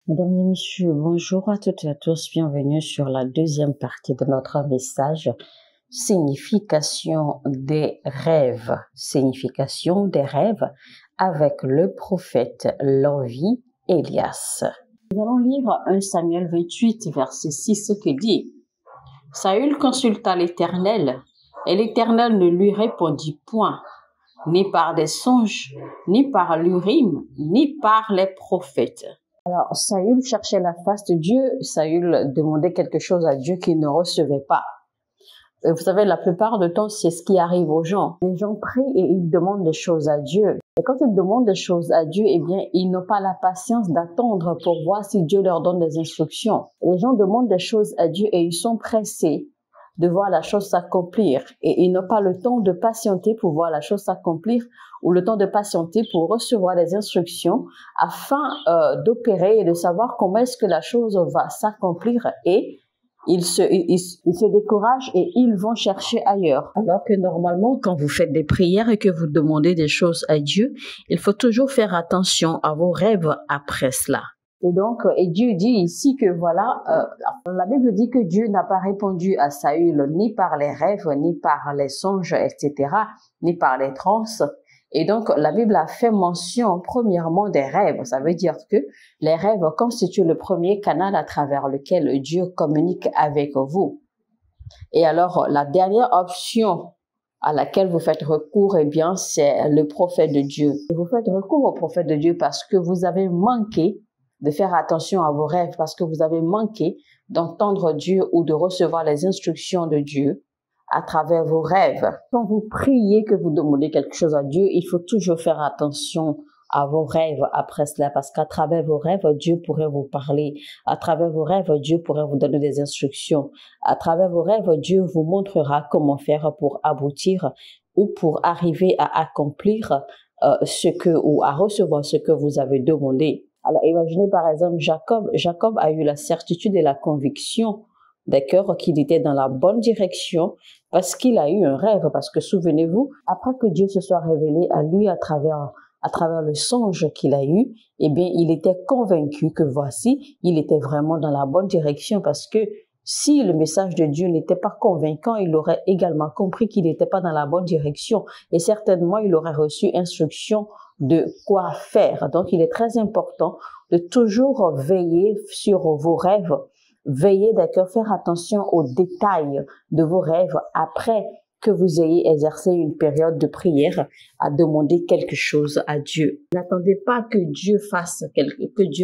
Mesdames et messieurs, bonjour à toutes et à tous, bienvenue sur la deuxième partie de notre message Signification des rêves. Signification des rêves avec le prophète Lovi Elias. Nous allons lire 1 Samuel 28, verset 6 qui dit « Saül consulta l'Éternel, et l'Éternel ne lui répondit point, ni par des songes, ni par l'Urim, ni par les prophètes. » Alors, Saül cherchait la face de Dieu. Saül demandait quelque chose à Dieu qu'il ne recevait pas. Vous savez, la plupart du temps, c'est ce qui arrive aux gens. Les gens prient et ils demandent des choses à Dieu. Et quand ils demandent des choses à Dieu, eh bien, ils n'ont pas la patience d'attendre pour voir si Dieu leur donne des instructions. Les gens demandent des choses à Dieu et ils sont pressés de voir la chose s'accomplir. Et ils n'ont pas le temps de patienter pour voir la chose s'accomplir ou le temps de patienter pour recevoir des instructions afin d'opérer et de savoir comment est-ce que la chose va s'accomplir, et ils se découragent et ils vont chercher ailleurs. Alors que normalement, quand vous faites des prières et que vous demandez des choses à Dieu, il faut toujours faire attention à vos rêves après cela. Et donc, Dieu dit ici que voilà, la Bible dit que Dieu n'a pas répondu à Saül ni par les rêves, ni par les songes, etc., ni par les transes. Et donc, la Bible a fait mention premièrement des rêves. Ça veut dire que les rêves constituent le premier canal à travers lequel Dieu communique avec vous. Et alors, la dernière option à laquelle vous faites recours, eh bien, c'est le prophète de Dieu. Vous faites recours au prophète de Dieu parce que vous avez manqué de faire attention à vos rêves, parce que vous avez manqué d'entendre Dieu ou de recevoir les instructions de Dieu à travers vos rêves. Quand vous priez, que vous demandez quelque chose à Dieu, il faut toujours faire attention à vos rêves après cela, parce qu'à travers vos rêves, Dieu pourrait vous parler. À travers vos rêves, Dieu pourrait vous donner des instructions. À travers vos rêves, Dieu vous montrera comment faire pour aboutir ou pour arriver à accomplir ou à recevoir ce que vous avez demandé. Alors, imaginez par exemple Jacob. Jacob a eu la certitude et la conviction, d'accord, qu'il était dans la bonne direction parce qu'il a eu un rêve. Parce que souvenez-vous, après que Dieu se soit révélé à lui à travers le songe qu'il a eu, eh bien, il était convaincu que voici, il était vraiment dans la bonne direction, parce que si le message de Dieu n'était pas convaincant, il aurait également compris qu'il n'était pas dans la bonne direction et certainement il aurait reçu instruction de quoi faire. Donc, il est très important de toujours veiller sur vos rêves. Veillez, d'accord, faire attention aux détails de vos rêves après que vous ayez exercé une période de prière à demander quelque chose à Dieu. N'attendez pas que Dieu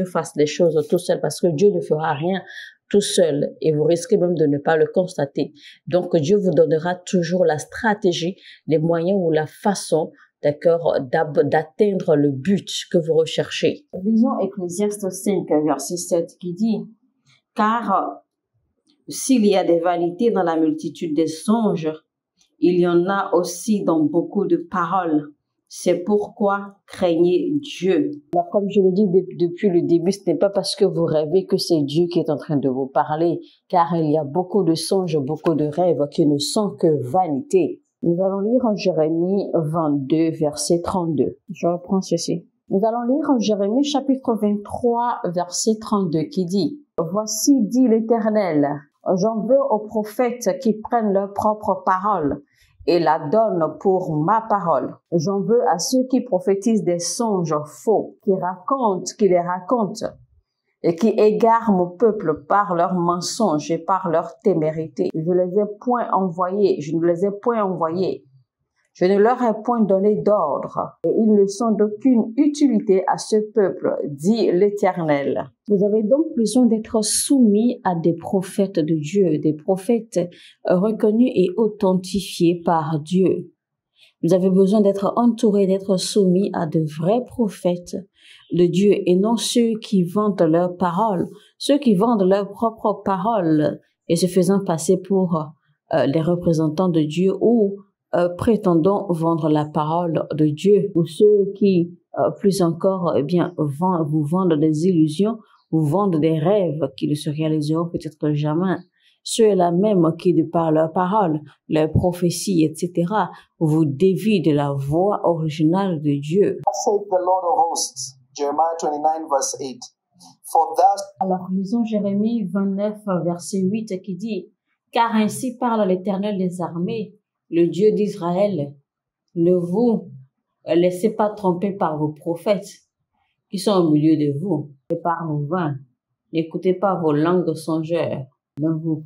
fasse les choses tout seul, parce que Dieu ne fera rien tout seul et vous risquez même de ne pas le constater. Donc, Dieu vous donnera toujours la stratégie, les moyens ou la façon, d'accord, d'atteindre le but que vous recherchez. Lisons Ecclésiaste 5, verset 7 qui dit « Car s'il y a des vanités dans la multitude des songes, il y en a aussi dans beaucoup de paroles. C'est pourquoi craignez Dieu. » Alors, comme je le dis depuis le début, ce n'est pas parce que vous rêvez que c'est Dieu qui est en train de vous parler, car il y a beaucoup de songes, beaucoup de rêves qui ne sont que vanité. Nous allons lire en Jérémie 22, verset 32. Je reprends ceci. Nous allons lire en Jérémie chapitre 23, verset 32 qui dit « Voici, dit l'Éternel, j'en veux aux prophètes qui prennent leur propre parole et la donnent pour ma parole. J'en veux à ceux qui prophétisent des songes faux, qui les racontent et qui égarent mon peuple par leurs mensonges et par leur témérité. Je ne les ai point envoyés. Je ne leur ai point donné d'ordre, et ils ne sont d'aucune utilité à ce peuple, dit l'Éternel. » Vous avez donc besoin d'être soumis à des prophètes de Dieu, des prophètes reconnus et authentifiés par Dieu. Vous avez besoin d'être entouré, d'être soumis à de vrais prophètes de Dieu et non ceux qui vendent leurs paroles, ceux qui vendent leurs propres paroles et se faisant passer pour les représentants de Dieu ou prétendant vendre la parole de Dieu, ou ceux qui, plus encore, eh bien, vous vendent des illusions, vous vendent des rêves qui ne se réaliseront peut-être jamais. Ceux-là même qui, de par leurs paroles, leurs prophéties, etc., vous dévient de la voix originale de Dieu. Saith the Lord of hosts, Jeremiah 29 verse 8. For thus Alors lisons Jérémie 29, verset 8 qui dit « Car ainsi parle l'Éternel des armées, le Dieu d'Israël, ne vous laissez pas tromper par vos prophètes qui sont au milieu de vous, et par vos vains. N'écoutez pas vos langues songeurs, dont vous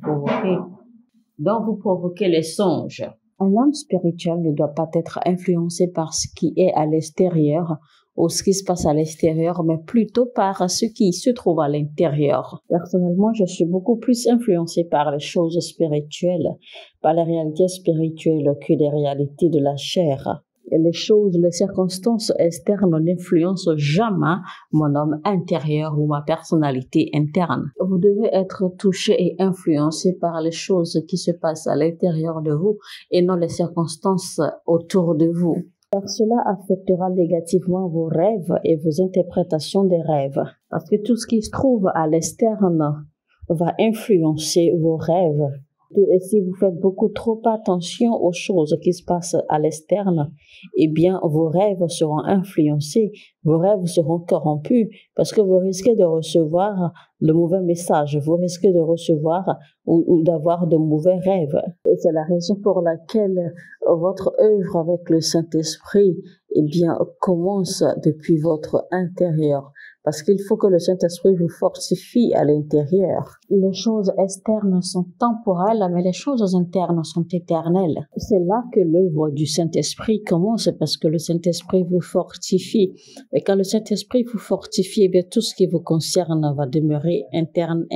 provoquez les songes. » Un homme spirituel ne doit pas être influencé par ce qui est à l'extérieur ou ce qui se passe à l'extérieur, mais plutôt par ce qui se trouve à l'intérieur. Personnellement, je suis beaucoup plus influencée par les choses spirituelles, par les réalités spirituelles que les réalités de la chair. Et les circonstances externes n'influencent jamais mon homme intérieur ou ma personnalité interne. Vous devez être touché et influencé par les choses qui se passent à l'intérieur de vous et non les circonstances autour de vous. Car cela affectera négativement vos rêves et vos interprétations des rêves. Parce que tout ce qui se trouve à l'externe va influencer vos rêves. Et si vous faites beaucoup trop attention aux choses qui se passent à l'externe, eh bien, vos rêves seront influencés, vos rêves seront corrompus, parce que vous risquez de recevoir de mauvais messages, vous risquez de recevoir ou d'avoir de mauvais rêves. Et c'est la raison pour laquelle votre œuvre avec le Saint-Esprit, eh bien, commence depuis votre intérieur. Parce qu'il faut que le Saint-Esprit vous fortifie à l'intérieur. Les choses externes sont temporelles, mais les choses internes sont éternelles. C'est là que l'œuvre du Saint-Esprit commence, parce que le Saint-Esprit vous fortifie. Et quand le Saint-Esprit vous fortifie, eh bien, tout ce qui vous concerne va demeurer interne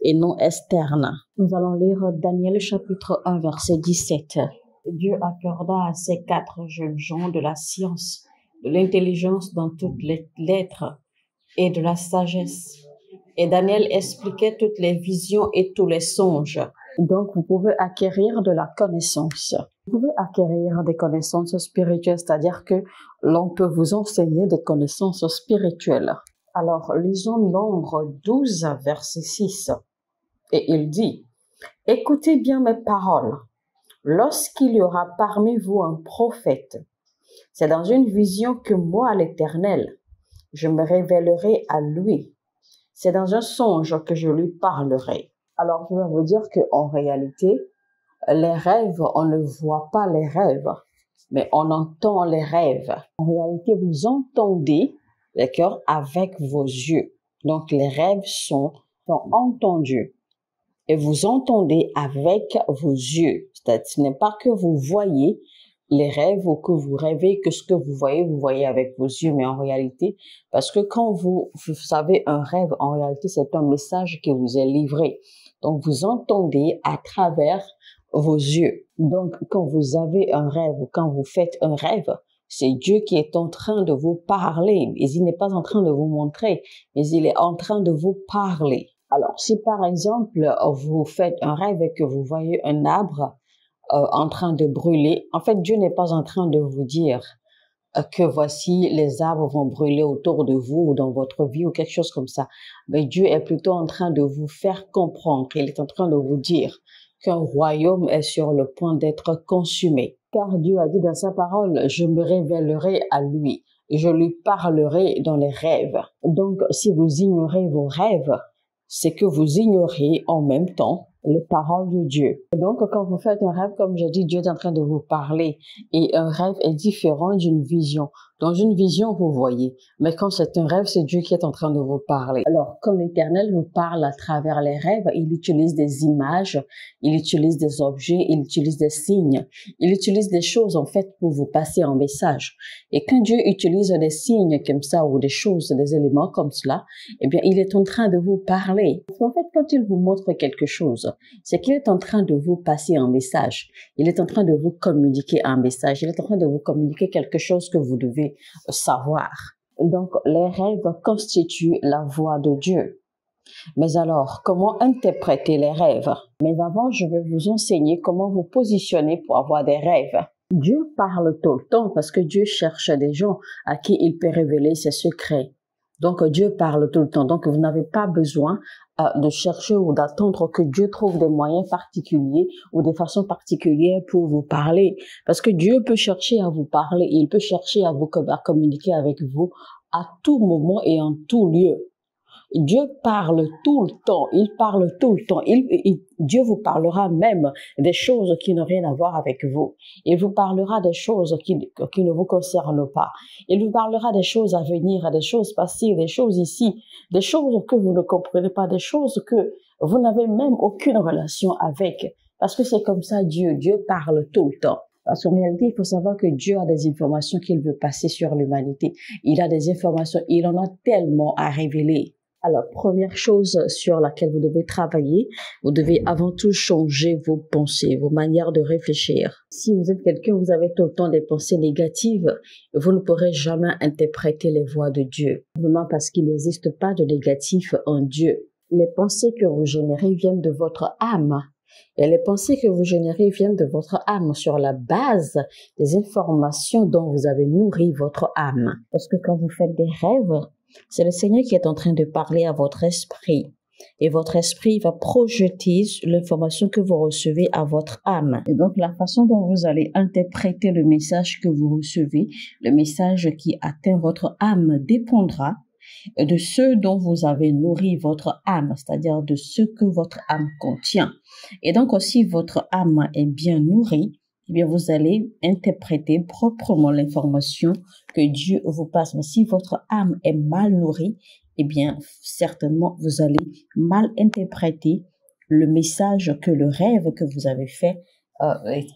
et non externe. Nous allons lire Daniel chapitre 1, verset 17. Dieu accorda à ces 4 jeunes gens de la science, de l'intelligence dans toutes les lettres et de la sagesse. Et Daniel expliquait toutes les visions et tous les songes. Donc, vous pouvez acquérir de la connaissance. Vous pouvez acquérir des connaissances spirituelles, c'est-à-dire que l'on peut vous enseigner des connaissances spirituelles. Alors, lisons Nombre 12, verset 6. Et il dit, « Écoutez bien mes paroles. Lorsqu'il y aura parmi vous un prophète, c'est dans une vision que moi, l'Éternel, je me révélerai à lui. C'est dans un songe que je lui parlerai. » Alors, je vais vous dire qu'en réalité, les rêves, on ne voit pas les rêves, mais on entend les rêves. En réalité, vous entendez les cœurs avec vos yeux. Donc, les rêves sont entendus. Et vous entendez avec vos yeux. C'est-à-dire, ce n'est pas que vous voyez les rêves ou que vous rêvez que ce que vous voyez avec vos yeux, mais en réalité, parce que quand vous savez un rêve, en réalité, c'est un message qui vous est livré. Donc, vous entendez à travers vos yeux. Donc, quand vous avez un rêve ou quand vous faites un rêve, c'est Dieu qui est en train de vous parler. Et il n'est pas en train de vous montrer, mais il est en train de vous parler. Alors, si par exemple, vous faites un rêve et que vous voyez un arbre en train de brûler, en fait, Dieu n'est pas en train de vous dire que voici les arbres vont brûler autour de vous ou dans votre vie ou quelque chose comme ça. Mais Dieu est plutôt en train de vous faire comprendre. Il est en train de vous dire qu'un royaume est sur le point d'être consumé. Car Dieu a dit dans sa parole, je me révélerai à lui. Je lui parlerai dans les rêves. Donc, si vous ignorez vos rêves, c'est que vous ignorez en même temps les paroles de Dieu. Donc, quand vous faites un rêve, comme j'ai dit, Dieu est en train de vous parler. Et un rêve est différent d'une vision. Dans une vision, vous voyez. Mais quand c'est un rêve, c'est Dieu qui est en train de vous parler. Alors, quand l'Éternel vous parle à travers les rêves, il utilise des images, il utilise des objets, il utilise des signes. Il utilise des choses, en fait, pour vous passer un message. Et quand Dieu utilise des signes comme ça, ou des choses, des éléments comme cela, eh bien, il est en train de vous parler. Parce qu'en fait, quand il vous montre quelque chose, c'est qu'il est en train de vous passer un message. Il est en train de vous communiquer un message. Il est en train de vous communiquer quelque chose que vous devez savoir. Donc, les rêves constituent la voix de Dieu. Mais alors, comment interpréter les rêves? Mais avant, je vais vous enseigner comment vous positionner pour avoir des rêves. Dieu parle tout le temps parce que Dieu cherche des gens à qui il peut révéler ses secrets. Donc, Dieu parle tout le temps. Donc, vous n'avez pas besoin de chercher ou d'attendre que Dieu trouve des moyens particuliers ou des façons particulières pour vous parler. Parce que Dieu peut chercher à vous parler, il peut chercher à communiquer avec vous à tout moment et en tout lieu. Dieu parle tout le temps, il parle tout le temps. Dieu vous parlera même des choses qui n'ont rien à voir avec vous. Il vous parlera des choses qui ne vous concernent pas. Il vous parlera des choses à venir, des choses passées, des choses ici, des choses que vous ne comprenez pas, des choses que vous n'avez même aucune relation avec. Parce que c'est comme ça Dieu parle tout le temps. Parce qu'en réalité, il faut savoir que Dieu a des informations qu'il veut passer sur l'humanité. Il a des informations, il en a tellement à révéler. Alors, première chose sur laquelle vous devez travailler, vous devez avant tout changer vos pensées, vos manières de réfléchir. Si vous êtes quelqu'un, vous avez tout le temps des pensées négatives, vous ne pourrez jamais interpréter les voix de Dieu. Simplement parce qu'il n'existe pas de négatif en Dieu. Les pensées que vous générez viennent de votre âme. Et les pensées que vous générez viennent de votre âme sur la base des informations dont vous avez nourri votre âme. Parce que quand vous faites des rêves, c'est le Seigneur qui est en train de parler à votre esprit. Et votre esprit va projeter l'information que vous recevez à votre âme. Et donc, la façon dont vous allez interpréter le message que vous recevez, le message qui atteint votre âme, dépendra de ce dont vous avez nourri votre âme, c'est-à-dire de ce que votre âme contient. Et donc, si votre âme est bien nourrie, eh bien, vous allez interpréter proprement l'information que Dieu vous passe. Mais si votre âme est mal nourrie, eh bien, certainement, vous allez mal interpréter le message que le rêve que vous avez fait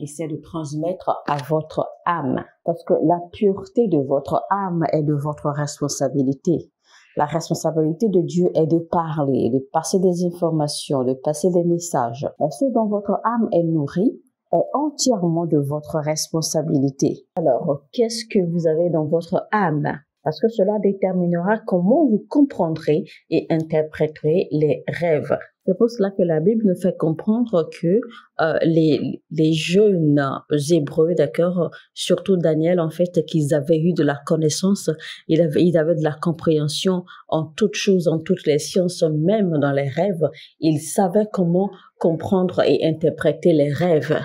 essaie de transmettre à votre âme. Parce que la pureté de votre âme est de votre responsabilité. La responsabilité de Dieu est de parler, de passer des informations, de passer des messages. Mais ce dont votre âme est nourrie est entièrement de votre responsabilité. Alors, qu'est-ce que vous avez dans votre âme? Parce que cela déterminera comment vous comprendrez et interpréterez les rêves. C'est pour cela que la Bible nous fait comprendre que les jeunes Hébreux, d'accord, surtout Daniel, en fait, qu'ils avaient eu de la connaissance, ils avaient de la compréhension en toutes choses, en toutes les sciences, même dans les rêves. Ils savaient comment comprendre et interpréter les rêves.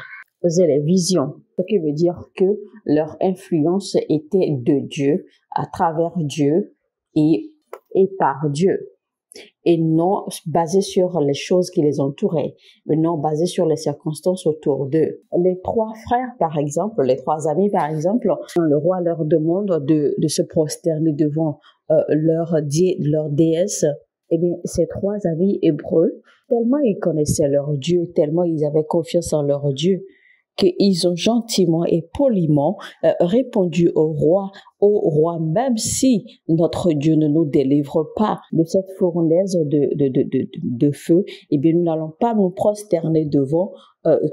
Ils faisaient les visions, ce qui veut dire que leur influence était de Dieu, à travers Dieu et par Dieu. Et non basé sur les choses qui les entouraient, mais non basé sur les circonstances autour d'eux. Les trois frères, par exemple, les trois amis, par exemple, le roi leur demande de se prosterner devant leur déesse. Eh bien, ces trois amis hébreux, tellement ils connaissaient leur Dieu, tellement ils avaient confiance en leur Dieu, qu'ils ont gentiment et poliment répondu au roi, même si notre Dieu ne nous délivre pas de cette fournaise de feu, eh bien nous n'allons pas nous prosterner devant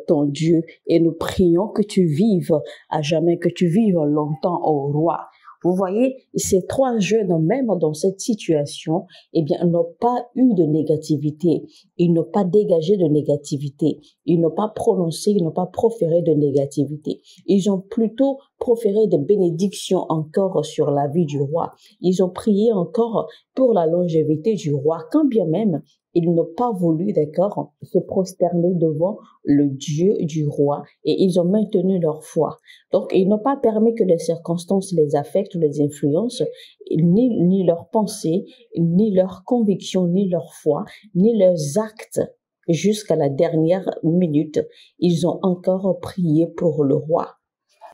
ton Dieu et nous prions que tu vives à jamais, que tu vives longtemps, ô roi. Vous voyez, ces trois jeunes, même dans cette situation, eh bien, n'ont pas eu de négativité. Ils n'ont pas dégagé de négativité. Ils n'ont pas prononcé, ils n'ont pas proféré de négativité. Ils ont plutôt proféré des bénédictions encore sur la vie du roi. Ils ont prié encore pour la longévité du roi, quand bien même ils n'ont pas voulu, d'accord, se prosterner devant le Dieu du roi et ils ont maintenu leur foi. Donc, ils n'ont pas permis que les circonstances les affectent ou les influencent, ni leurs pensées, ni leurs convictions, ni leur foi, ni leurs actes. Jusqu'à la dernière minute, ils ont encore prié pour le roi.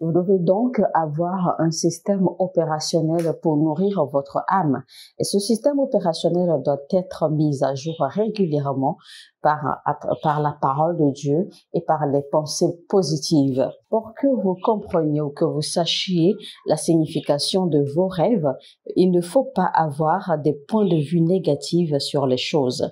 Vous devez donc avoir un système opérationnel pour nourrir votre âme. Et ce système opérationnel doit être mis à jour régulièrement par la parole de Dieu et par les pensées positives. Pour que vous compreniez ou que vous sachiez la signification de vos rêves, il ne faut pas avoir des points de vue négatifs sur les choses.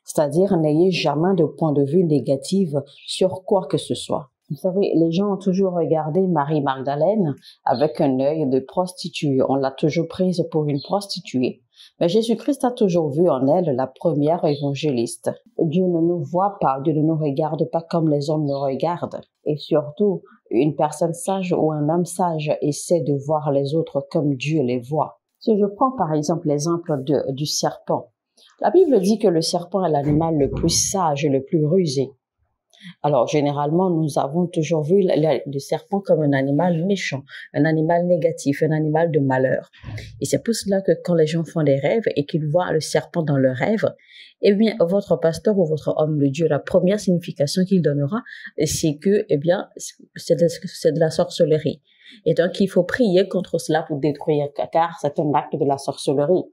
C'est-à-dire, n'ayez jamais de point de vue négatif sur quoi que ce soit. Vous savez, les gens ont toujours regardé Marie-Magdalène avec un œil de prostituée. On l'a toujours prise pour une prostituée. Mais Jésus-Christ a toujours vu en elle la première évangéliste. Dieu ne nous voit pas, Dieu ne nous regarde pas comme les hommes nous regardent. Et surtout, une personne sage ou un homme sage essaie de voir les autres comme Dieu les voit. Si je prends par exemple l'exemple du serpent, la Bible dit que le serpent est l'animal le plus sage et le plus rusé. Alors, généralement, nous avons toujours vu le serpent comme un animal méchant, un animal négatif, un animal de malheur. Et c'est pour cela que quand les gens font des rêves et qu'ils voient le serpent dans leur rêve, eh bien, votre pasteur ou votre homme de Dieu, la première signification qu'il donnera, c'est que, eh bien, c'est de la sorcellerie. Et donc, il faut prier contre cela pour détruire, car c'est un acte de la sorcellerie.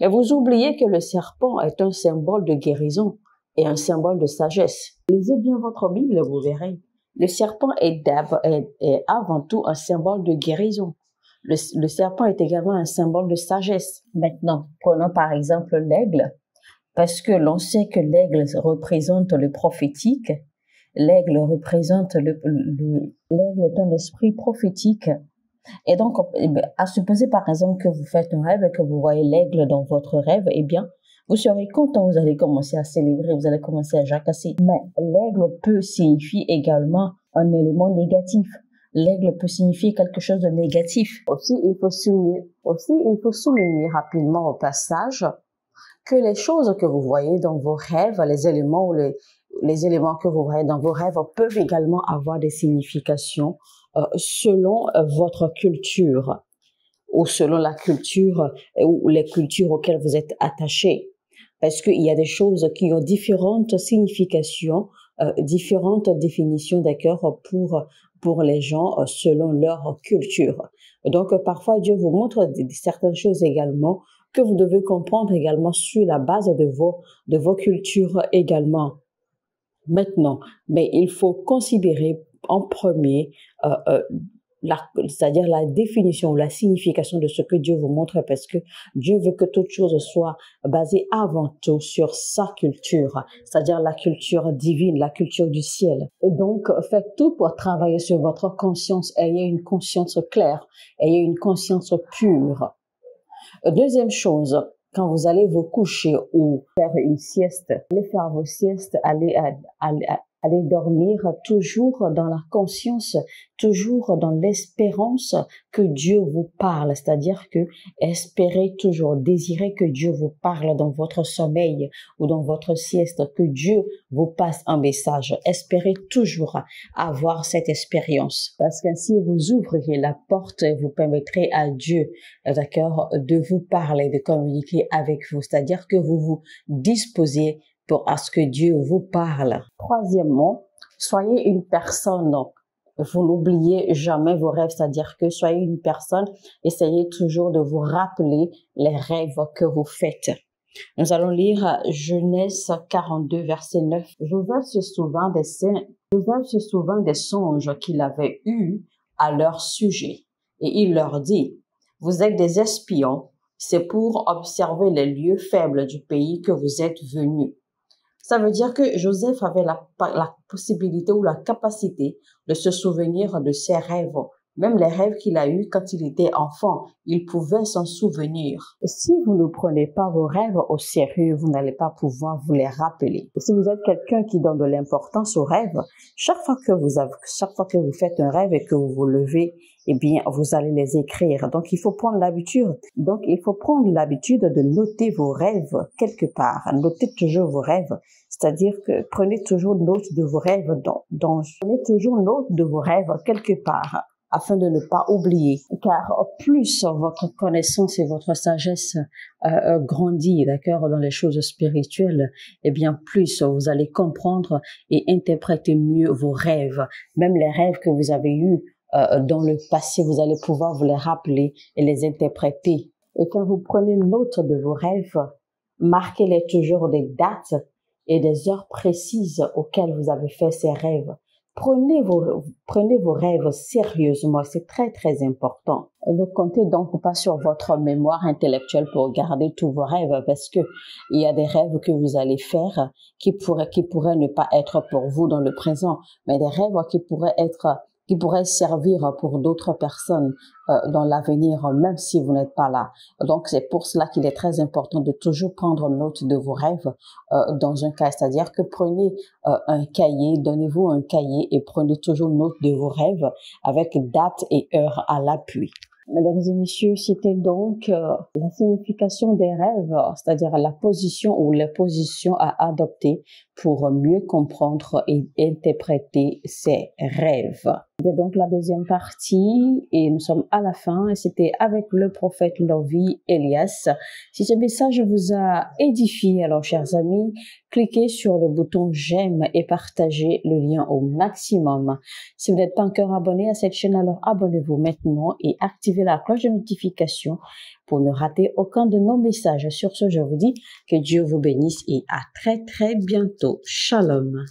Mais vous oubliez que le serpent est un symbole de guérison et un symbole de sagesse. Lisez bien votre Bible et vous verrez. Le serpent est avant tout un symbole de guérison. Le serpent est également un symbole de sagesse. Maintenant, prenons par exemple l'aigle, parce que l'on sait que l'aigle représente le prophétique. L'aigle représente l'aigle est un esprit prophétique. Et donc, à supposer par exemple que vous faites un rêve et que vous voyez l'aigle dans votre rêve, eh bien, vous serez content, vous allez commencer à célébrer, vous allez commencer à jacasser. Mais l'aigle peut signifier également un élément négatif. L'aigle peut signifier quelque chose de négatif. Aussi, il faut souligner rapidement au passage que les choses que vous voyez dans vos rêves, les éléments que vous voyez dans vos rêves peuvent également avoir des significations selon votre culture ou selon la culture ou les cultures auxquelles vous êtes attachés. Parce qu'il y a des choses qui ont différentes significations, différentes définitions, d'accord, pour les gens selon leur culture. Donc, parfois, Dieu vous montre certaines choses également que vous devez comprendre également sur la base de vos cultures également. Maintenant, mais il faut considérer en premier c'est-à-dire la définition ou la signification de ce que Dieu vous montre, parce que Dieu veut que toute chose soit basée avant tout sur sa culture, c'est-à-dire la culture divine, la culture du ciel. Et donc, faites tout pour travailler sur votre conscience. Ayez une conscience claire, ayez une conscience pure. Deuxième chose, quand vous allez vous coucher ou faire une sieste, allez faire vos siestes, allez dormir toujours dans la conscience, toujours dans l'espérance que Dieu vous parle. C'est-à-dire que espérez toujours, désirez que Dieu vous parle dans votre sommeil ou dans votre sieste, que Dieu vous passe un message. Espérez toujours avoir cette expérience. Parce qu'ainsi vous ouvrirez la porte et vous permettrez à Dieu, d'accord, de vous parler, de communiquer avec vous. C'est-à-dire que vous vous disposez à ce que Dieu vous parle. Troisièmement, soyez une personne, vous n'oubliez jamais vos rêves, c'est-à-dire que soyez une personne, essayez toujours de vous rappeler les rêves que vous faites. Nous allons lire Genèse 42, verset 9. Joseph se souvint des songes qu'il avait eus à leur sujet, et il leur dit, « Vous êtes des espions, c'est pour observer les lieux faibles du pays que vous êtes venus. » Ça veut dire que Joseph avait la possibilité ou la capacité de se souvenir de ses rêves. Même les rêves qu'il a eus quand il était enfant, il pouvait s'en souvenir. Et si vous ne prenez pas vos rêves au sérieux, vous n'allez pas pouvoir vous les rappeler. Et si vous êtes quelqu'un qui donne de l'importance aux rêves, chaque fois que vous faites un rêve et que vous vous levez, eh bien, vous allez les écrire. Donc, il faut prendre l'habitude. De noter vos rêves quelque part. Notez toujours vos rêves. C'est-à-dire que prenez toujours note de vos rêves prenez toujours note de vos rêves quelque part, afin de ne pas oublier. Car plus votre connaissance et votre sagesse grandit, d'accord, dans les choses spirituelles, eh bien plus vous allez comprendre et interpréter mieux vos rêves. Même les rêves que vous avez eus dans le passé, vous allez pouvoir vous les rappeler et les interpréter. Et quand vous prenez note de vos rêves, marquez-les toujours des dates et des heures précises auxquelles vous avez fait ces rêves. Prenez vos rêves sérieusement, c'est très très important. Ne comptez donc pas sur votre mémoire intellectuelle pour garder tous vos rêves, parce que il y a des rêves que vous allez faire qui pourraient ne pas être pour vous dans le présent, mais des rêves qui pourraient servir pour d'autres personnes dans l'avenir, même si vous n'êtes pas là. Donc, c'est pour cela qu'il est très important de toujours prendre note de vos rêves dans un cas. C'est-à-dire que prenez un cahier, donnez-vous un cahier et prenez toujours note de vos rêves avec date et heure à l'appui. Mesdames et messieurs, c'était donc la signification des rêves, c'est-à-dire la position ou les positions à adopter pour mieux comprendre et interpréter ces rêves. C'était donc la deuxième partie et nous sommes à la fin et c'était avec le prophète Lovi Elias. Si ce message vous a édifié, alors chers amis, cliquez sur le bouton j'aime et partagez le lien au maximum. Si vous n'êtes pas encore abonné à cette chaîne, alors abonnez-vous maintenant et activez la cloche de notification pour ne rater aucun de nos messages. Sur ce, je vous dis que Dieu vous bénisse et à très bientôt. Shalom.